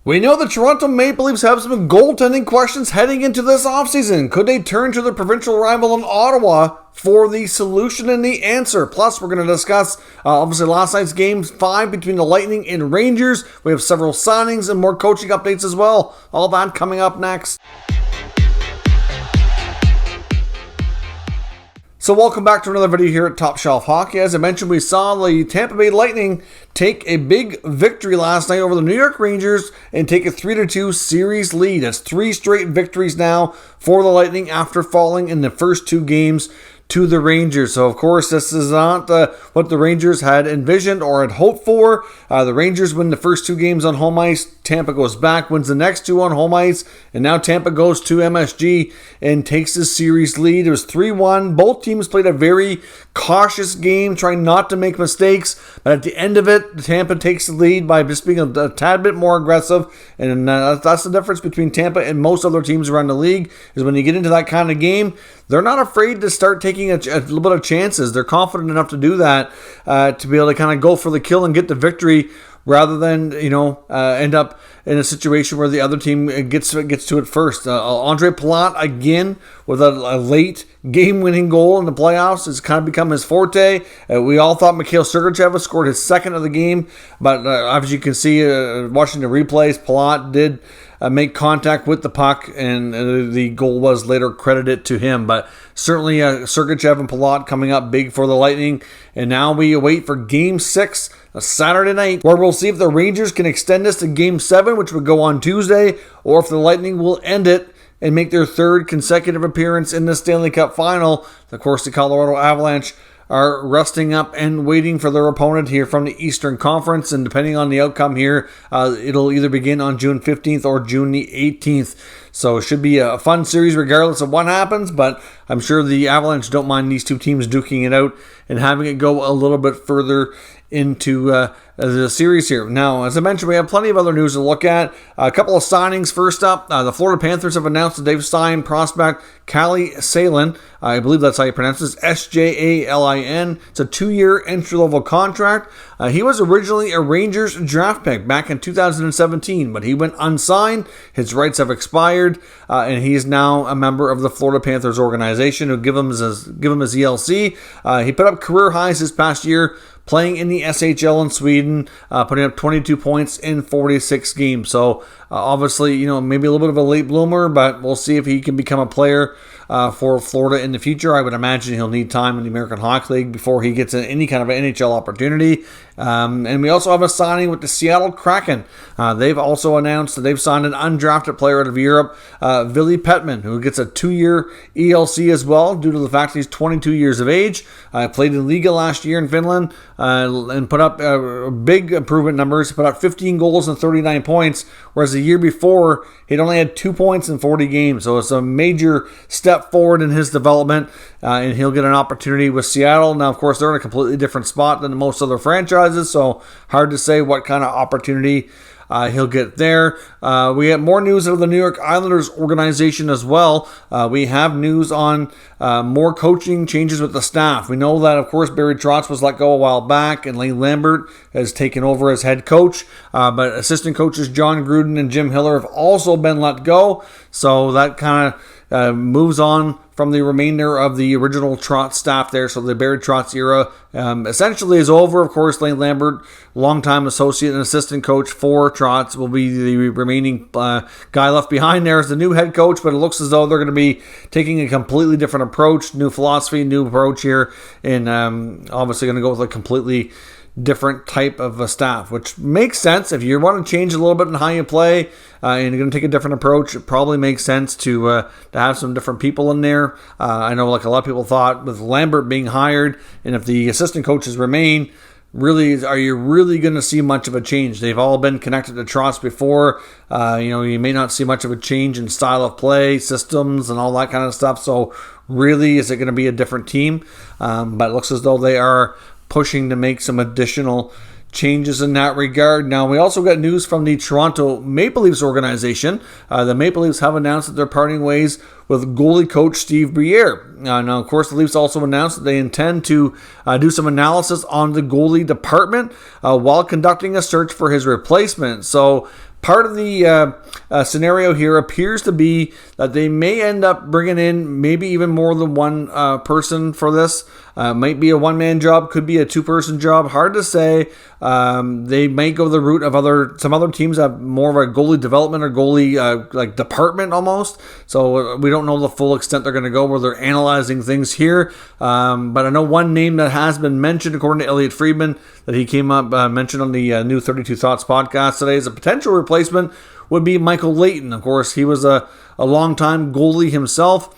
We know the Toronto Maple Leafs have some goaltending questions heading into this offseason. Could they turn to their provincial rival in Ottawa for the solution and the answer? Plus, we're going to discuss, obviously, last night's Game 5 between the Lightning and Rangers. We have several signings and more coaching updates as well. All that coming up next. So welcome back to another video here at Top Shelf Hockey. As I mentioned, we saw the Tampa Bay Lightning take a big victory last night over the New York Rangers and take a 3-2 series lead. That's 3 straight victories now for the Lightning after falling in the first 2 games to the Rangers. So, of course, this is not what the Rangers had envisioned or had hoped for. The Rangers win the first 2 games on home ice. Tampa goes back, wins the next 2 on home ice, and now Tampa goes to MSG and takes the series lead. It was 3-1. Both teams played a very cautious game, trying not to make mistakes, but at the end of it, Tampa takes the lead by just being a tad bit more aggressive, and that's the difference between Tampa and most other teams around the league, is when you get into that kind of game, they're not afraid to start taking a little bit of chances. They're confident enough to do that, to be able to kind of go for the kill and get the victory, rather than, end up in a situation where the other team gets to it first. Andre Palat, again, with a late game-winning goal in the playoffs, has kind of become his forte. We all thought Mikhail Sergachev scored his second of the game, but as you can see, watching the replays, Palat did make contact with the puck, and the goal was later credited to him. But certainly Sergachev and Palat coming up big for the Lightning. And now we await for Game 6, Saturday night, where we'll see if the Rangers can extend this to Game 7, which would go on Tuesday, or if the Lightning will end it and make their 3rd consecutive appearance in the Stanley Cup Final. Of course, the Colorado Avalanche are resting up and waiting for their opponent here from the Eastern Conference, and depending on the outcome here, it'll either begin on June 15th or June the 18th. So it should be a fun series regardless of what happens, but I'm sure the Avalanche don't mind these two teams duking it out and having it go a little bit further into the series here. Now, as I mentioned, we have plenty of other news to look at. A couple of signings. First up, the Florida Panthers have announced that they've signed prospect Callie Salin. I believe that's how you pronounce this. SJALIN. It's a 2-year entry-level contract. He was originally a Rangers draft pick back in 2017, but he went unsigned. His rights have expired, and he is now a member of the Florida Panthers organization, who give him his ELC. He put up career highs this past year, playing in the SHL in Sweden, putting up 22 points in 46 games. So obviously, maybe a little bit of a late bloomer, but we'll see if he can become a player for Florida in the future. I would imagine he'll need time in the American Hockey League before he gets any kind of an NHL opportunity. And we also have a signing with the Seattle Kraken. They've also announced that they've signed an undrafted player out of Europe, Ville Petman, who gets a 2-year ELC as well, due to the fact that he's 22 years of age. Played in Liga last year in Finland, and put up big improvement numbers. Put up 15 goals and 39 points, whereas the year before, he'd only had 2 points in 40 games. So it's a major step forward in his development, and he'll get an opportunity with Seattle. Now, of course, they're in a completely different spot than most other franchises, so hard to say what kind of opportunity he'll get there. We have more news out of the New York Islanders organization as well. We have news on more coaching changes with the staff. We know that, of course, Barry Trotz was let go a while back, and Lane Lambert has taken over as head coach. But assistant coaches John Gruden and Jim Hiller have also been let go. So that kind of moves on from the remainder of the original Trotz staff there. So the Barry Trotz era essentially is over. Of course, Lane Lambert, longtime associate and assistant coach for Trotz, will be the remaining guy left behind there as the new head coach. But it looks as though they're going to be taking a completely different approach, new philosophy, new approach here, and obviously going to go with a completely different type of a staff, which makes sense. If you want to change a little bit in how you play, and you're going to take a different approach, it probably makes sense to have some different people in there. I know, like a lot of people thought, with Lambert being hired, and if the assistant coaches remain, are you really going to see much of a change? They've all been connected to Trotz before. You may not see much of a change in style of play, systems, and all that kind of stuff. So really, is it going to be a different team? But it looks as though they are pushing to make some additional changes in that regard. Now, we also got news from the Toronto Maple Leafs organization. The Maple Leafs have announced that they're parting ways with goalie coach Steve Briere. Now, of course, the Leafs also announced that they intend to do some analysis on the goalie department while conducting a search for his replacement. So part of the scenario here appears to be that they may end up bringing in maybe even more than one person for this. Might be a one-man job, could be a two-person job. Hard to say. They may go the route of some other teams have more of a goalie development or goalie like department almost. So we don't know the full extent they're going to go where they're analyzing things here. But I know one name that has been mentioned, according to Elliot Friedman, that he came up mentioned on the new 32 Thoughts podcast today as a potential replacement would be Michael Layton. Of course, he was a long-time goalie himself.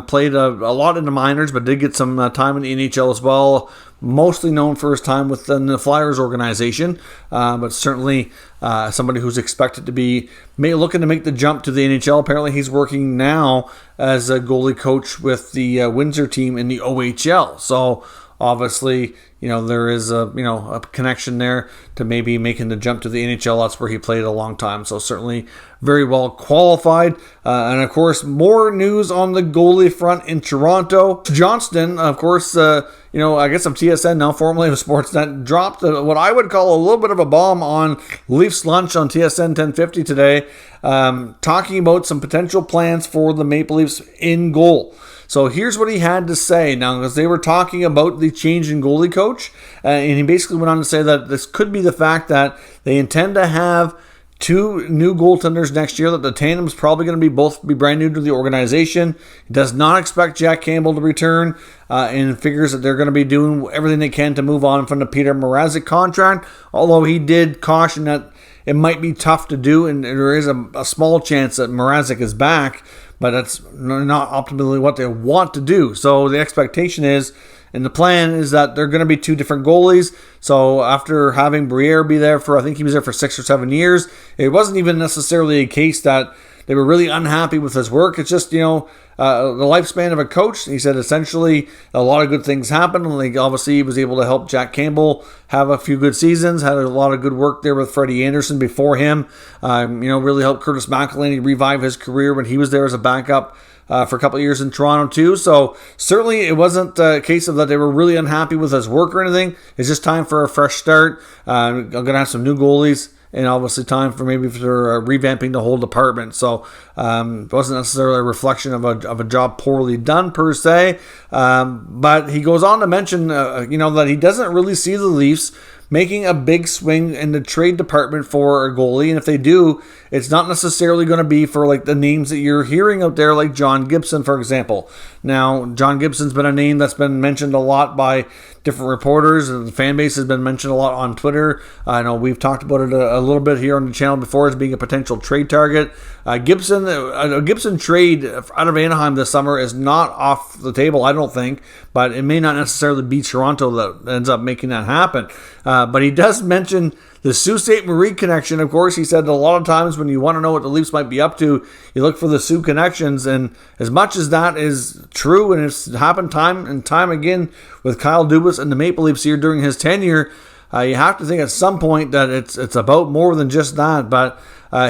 Played a lot in the minors, but did get some time in the NHL as well. Mostly known for his time within the Flyers organization, but certainly somebody who's expected to be looking to make the jump to the NHL. Apparently, he's working now as a goalie coach with the Windsor team in the OHL. So obviously, there is a connection there to maybe making the jump to the NHL. That's where he played a long time. So certainly very well qualified. And of course, more news on the goalie front in Toronto. Johnston, of course, I guess I'm TSN now, formerly of Sportsnet, dropped what I would call a little bit of a bomb on Leafs Lunch on TSN 1050 today, talking about some potential plans for the Maple Leafs in goal. So here's what he had to say now, because they were talking about the change in goalie coach, and he basically went on to say that this could be the fact that they intend to have two new goaltenders next year, that the tandem's probably going to both be brand new to the organization. He does not expect Jack Campbell to return, and figures that they're going to be doing everything they can to move on from the Peter Mrazek contract, although he did caution that it might be tough to do, and there is a small chance that Mrazek is back, but that's not optimally what they want to do. So the expectation is, and the plan is, that they're going to be two different goalies. So after having Briere be there I think he was there for 6 or 7 years, it wasn't even necessarily a case that they were really unhappy with his work. It's just, the lifespan of a coach. He said essentially a lot of good things happened. Like obviously he was able to help Jack Campbell have a few good seasons, had a lot of good work there with Freddie Anderson before him. Really helped Curtis McElhinney revive his career when he was there as a backup for a couple of years in Toronto too. So certainly it wasn't a case of that they were really unhappy with his work or anything. It's just time for a fresh start. I'm going to have some new goalies, and obviously time for revamping the whole department. So it wasn't necessarily a reflection of a job poorly done per se. But he goes on to mention, that he doesn't really see the Leafs making a big swing in the trade department for a goalie. And if they do, it's not necessarily going to be for like the names that you're hearing out there, like John Gibson, for example. Now, John Gibson's been a name that's been mentioned a lot by different reporters, and the fan base has been mentioned a lot on Twitter. I know we've talked about it a little bit here on the channel before as being a potential trade target. A Gibson trade out of Anaheim this summer is not off the table, I don't think, but it may not necessarily be Toronto that ends up making that happen. But he does mention the Sault Ste. Marie connection. Of course, he said that a lot of times when you want to know what the Leafs might be up to, you look for the Sault connections. And as much as that is true, and it's happened time and time again with Kyle Dubas and the Maple Leafs here during his tenure, you have to think at some point that it's about more than just that. But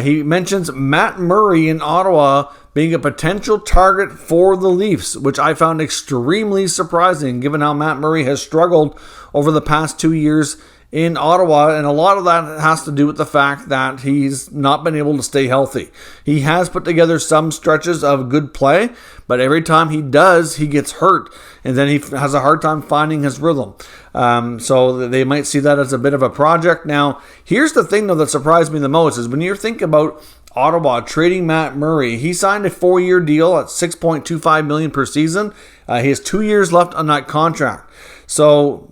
he mentions Matt Murray in Ottawa being a potential target for the Leafs, which I found extremely surprising given how Matt Murray has struggled over the past 2 years in Ottawa, and a lot of that has to do with the fact that he's not been able to stay healthy. He has put together some stretches of good play, but every time he does, he gets hurt, and then he has a hard time finding his rhythm. So they might see that as a bit of a project. Now, here's the thing, though, that surprised me the most, is when you think about Ottawa trading Matt Murray, he signed a 4-year deal at $6.25 million per season. He has 2 years left on that contract. So,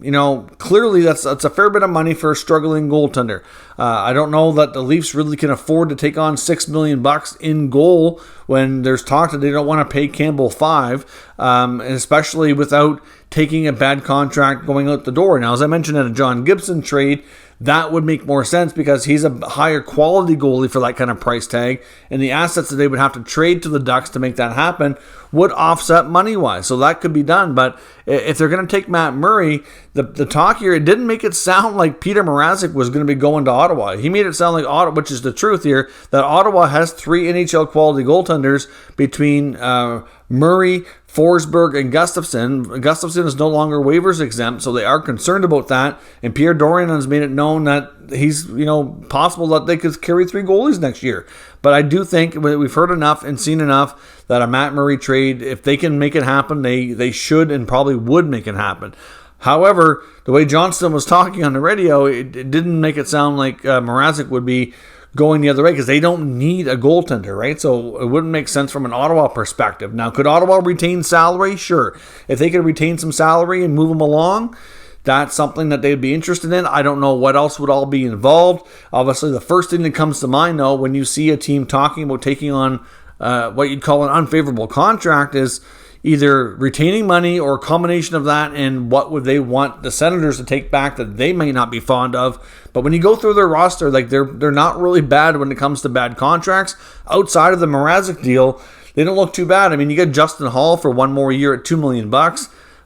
clearly that's a fair bit of money for a struggling goaltender. I don't know that the Leafs really can afford to take on $6 million in goal when there's talk that they don't want to pay Campbell $5 million, especially without taking a bad contract going out the door. Now, as I mentioned in a John Gibson trade, that would make more sense because he's a higher quality goalie for that kind of price tag, and the assets that they would have to trade to the Ducks to make that happen would offset money-wise. So that could be done. But if they're going to take Matt Murray, the talk here, it didn't make it sound like Peter Mrazek was going to be going to Ottawa. He made it sound like Ottawa, which is the truth here, that Ottawa has 3 NHL quality goaltenders between Murray, Forsberg, and Gustafsson. Gustafsson is no longer waivers exempt, so they are concerned about that. And Pierre Dorion has made it known that he's, possible that they could carry 3 goalies next year. But I do think we've heard enough and seen enough that a Matt Murray trade, if they can make it happen, they should and probably would make it happen. However, the way Johnston was talking on the radio, it didn't make it sound like Mrazek would be going the other way because they don't need a goaltender, right? So it wouldn't make sense from an Ottawa perspective. Now, could Ottawa retain salary? Sure. If they could retain some salary and move them along, that's something that they'd be interested in. I don't know what else would all be involved. Obviously, the first thing that comes to mind, though, when you see a team talking about taking on what you'd call an unfavorable contract is either retaining money or a combination of that and what would they want the Senators to take back that they may not be fond of. But when you go through their roster, like they're not really bad when it comes to bad contracts. Outside of the Mrazek deal, they don't look too bad. I mean, you get Justin Hall for 1 more year at $2 million.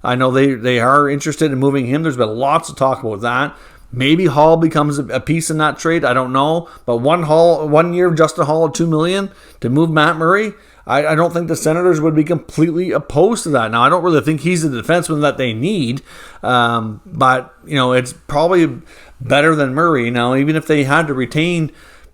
I know they are interested in moving him. There's been lots of talk about that. Maybe Hall becomes a piece in that trade. I don't know. But 1 year of Justin Hall at $2 million to move Matt Murray, I don't think the Senators would be completely opposed to that. Now, I don't really think he's the defenseman that they need, but it's probably better than Murray. Now, even if they had to retain,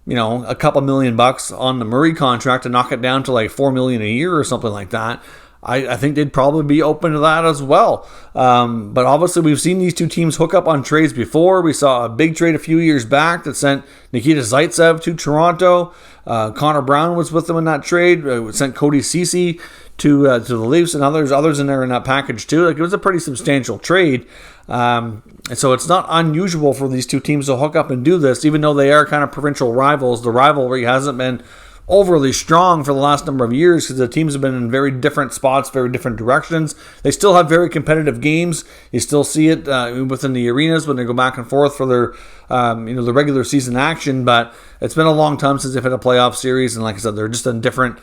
a couple $1 million on the Murray contract and knock it down to like $4 million a year or something like that, I think they'd probably be open to that as well. But obviously, we've seen these two teams hook up on trades before. We saw a big trade a few years back that sent Nikita Zaitsev to Toronto. Connor Brown was with them in that trade. Sent Cody Ceci to the Leafs and others in there in that package too. Like, it was a pretty substantial trade. And so it's not unusual for these two teams to hook up and do this, even though they are kind of provincial rivals. The rivalry hasn't been overly strong for the last number of years because the teams have been in very different spots, very different directions. They still have very competitive games. You still see it within the arenas when they go back and forth for their, the regular season action. But it's been a long time since they've had a playoff series, and like I said, they're just in different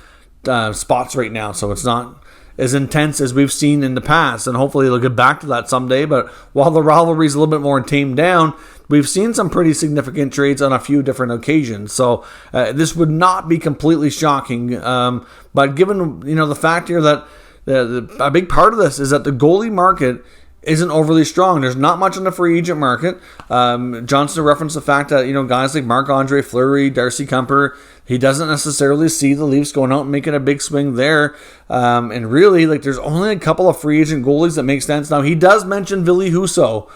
spots right now. So it's not as intense as we've seen in the past, and hopefully they'll get back to that someday. But while the rivalry is a little bit more tamed down, we've seen some pretty significant trades on a few different occasions. So this would not be completely shocking. But given the fact here that a big part of this is that the goalie market isn't overly strong. There's not much in the free agent market. Johnson referenced the fact that guys like Marc-Andre Fleury, Darcy Kuemper, he doesn't necessarily see the Leafs going out and making a big swing there. And really, there's only a couple of free agent goalies that make sense. Now, he does mention Ville Husso.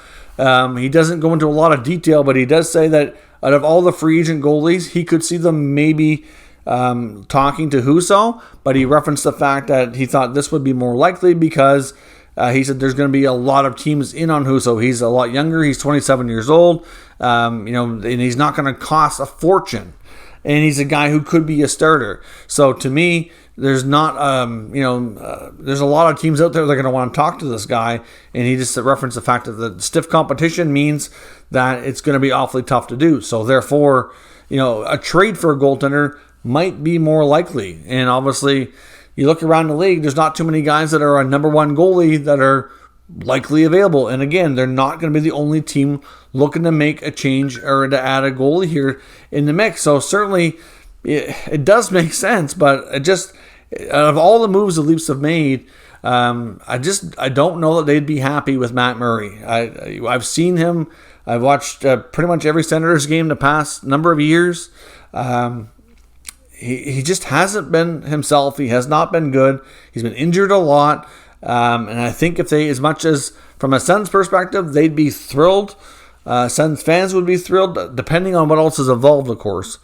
He doesn't go into a lot of detail, but he does say that out of all the free agent goalies, he could see them maybe talking to Husso, but he referenced the fact that he thought this would be more likely because he said there's going to be a lot of teams in on Husso. He's a lot younger. He's 27 years old, and he's not going to cost a fortune. And he's a guy who could be a starter. So to me, there's not, there's a lot of teams out there that are going to want to talk to this guy. And he just referenced the fact that the stiff competition means that it's going to be awfully tough to do. So therefore, a trade for a goaltender might be more likely. And obviously, you look around the league, there's not too many guys that are a number one goalie that are likely available. And again, they're not going to be the only team looking to make a change or to add a goalie here in the mix. So certainly it does make sense, but it just, out of all the moves the Leafs have made, I don't know that they'd be happy with Matt Murray. I've seen him. I've watched pretty much every Senators game the past number of years. He just hasn't been himself. He has not been good. He's been injured a lot. And I think if they, as much as from a Sens perspective, they'd be thrilled. Sens fans would be thrilled, depending on what else is involved, of course.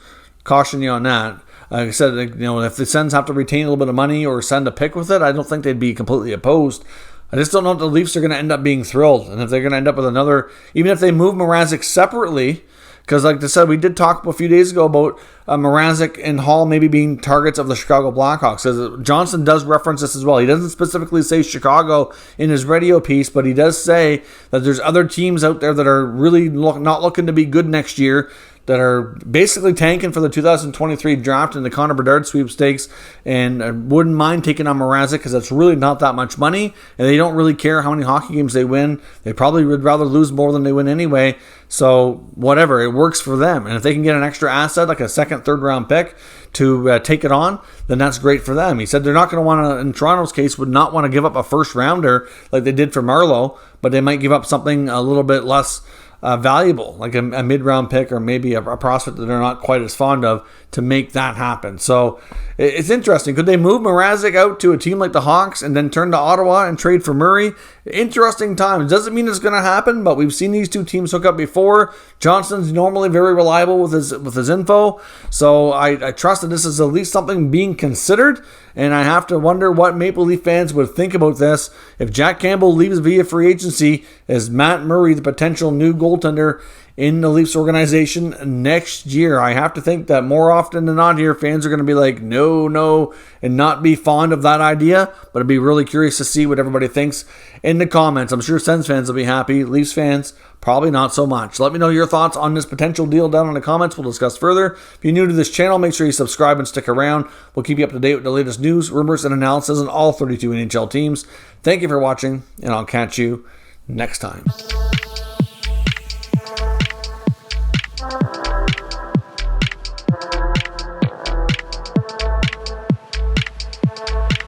Caution you on that. Like I said, if the Sens have to retain a little bit of money or send a pick with it, I don't think they'd be completely opposed. I just don't know if the Leafs are going to end up being thrilled. And if they're going to end up with another, even if they move Mrazek separately, because like I said, we did talk a few days ago about Mrazek and Hall maybe being targets of the Chicago Blackhawks. Johnson does reference this as well. He doesn't specifically say Chicago in his radio piece, but he does say that there's other teams out there that are really not looking to be good next year that are basically tanking for the 2023 draft in the Connor Bedard sweepstakes, and I wouldn't mind taking on Mrazek because that's really not that much money, and they don't really care how many hockey games they win. They probably would rather lose more than they win anyway. So whatever, it works for them. And if they can get an extra asset like a second, third round pick to take it on, then that's great for them. He said they're not going to want to, in Toronto's case, would not want to give up a first rounder like they did for Marleau, but they might give up something a little bit less valuable, like a mid-round pick or maybe a prospect that they're not quite as fond of, to make that happen. So it's interesting. Could they move Mrazek out to a team like the Hawks and then turn to Ottawa and trade for Murray? Interesting time. It doesn't mean it's going to happen, but we've seen these two teams hook up before. Johnson's normally very reliable with his info, so I trust that this is at least something being considered, and I have to wonder what Maple Leaf fans would think about this if Jack Campbell leaves via free agency. Is Matt Murray the potential new goaltender in the Leafs organization next year? I have to think that more often than not here, fans are going to be like, no, and not be fond of that idea, but I'd be really curious to see what everybody thinks in the comments. I'm sure Sens fans will be happy. Leafs fans, probably not so much. Let me know your thoughts on this potential deal down in the comments. We'll discuss further. If you're new to this channel, make sure you subscribe and stick around. We'll keep you up to date with the latest news, rumors, and analysis on all 32 NHL teams. Thank you for watching, and I'll catch you next time.